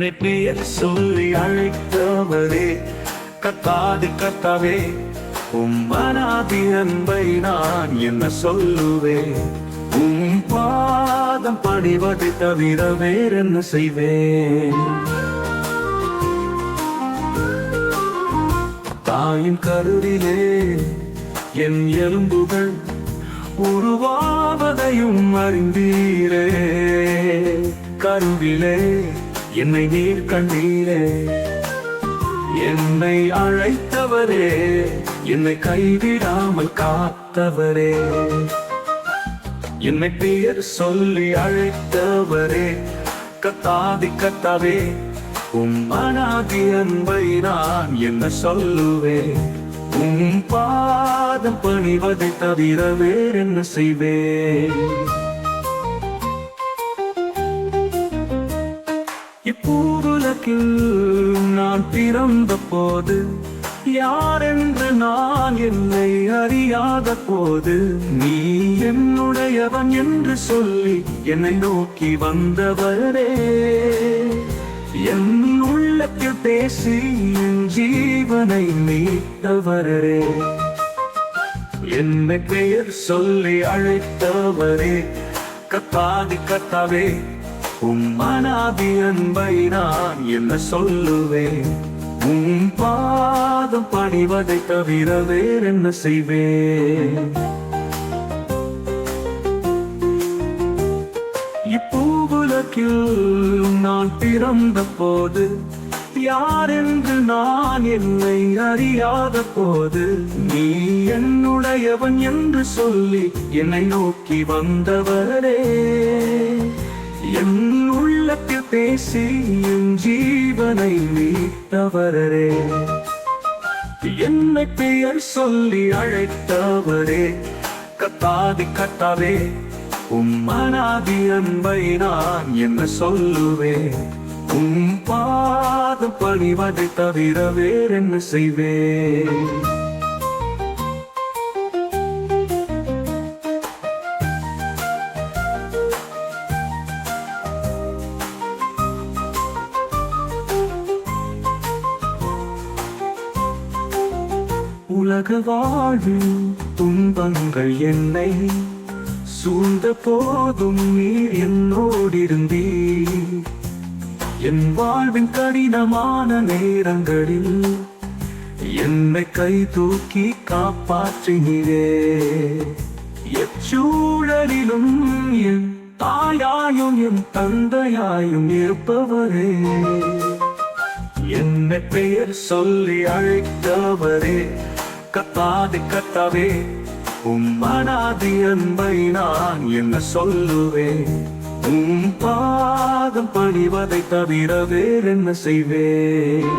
என்னை பெயர் சொல்லி அழைத்தவரே, கத்தாதி கத்தாவே, அனாதி அன்பை நான் என்ன சொல்லுவேன்? பாதம் பணிவதை தவிர வேறென்ன செய்வேன்? தாயின் கருவிலே என் எலும்புகள் உருவாவதையும் அறிந்தீரே. கருவிலே என்னை நீர் கண்டீரே. என்னை அழைத்தவரே, என்னை கைவிடாமல் காத்தவரே, என்னை பெயர் சொல்லி அழைத்தவரே, கத்தாதி கத்தாவே, அனாதி அன்பை நான் என்ன சொல்லுவேன்? பாதம் பணிவதை தவிர வேறென்ன செய்வேன்? இப்பூவுலகில் நான் பிறந்த போது யாரென்று நான் என்னை அறியாத போது, நீ என்னுடையவன் என்று சொல்லி என்னை நோக்கி வந்தவரே. என் உள்ளத்தில் பேசி என் ஜீவனை மீட்டவரே. என்னை பெயர் சொல்லி அழைத்தவரே, கத்தாதி கத்தாவே, அனாதி அன்பை நான் என்ன சொல்லுவேன்? பாதம் பணிவதை தவிர வேறென்ன செய்வேன்? இப்பூவுலகில் நான் பிறந்த போது யாரென்று நான் என்னை அறியாத போது, நீ என்னுடையவன் என்று சொல்லி என்னை நோக்கி வந்தவரே. என் உள்ளத்தில் பேசி என் ஜீவனை மீட்டவரே. என்னை பெயர் சொல்லி அழைத்தவரே, கத்தாதி கத்தாவே, அனாதி அன்பை நான் என்ன சொல்லுவேன்? பாதம் பணிவதை தவிர வேறென்ன செய்வேன்? உலக வாழ்வில் துன்பங்கள் என்னை சூழ்ந்த போதும் நீர் என்னோடிருந்தீர். என் வாழ்வின் கடினமான நேரங்களில் என்னை கை தூக்கி காப்பாற்றினீரே. எச்சூழலிலும் என் தாயாயும் என் தந்தையாயும் இருப்பவரே. என்னை பெயர் சொல்லி அழைத்தவரே, கத்தாதி கத்தாவே, அனாதி அன்பை நான் என்ன சொல்லுவேன்? பாதம் பணிவதை தவிர வேறென்ன செய்வேன்?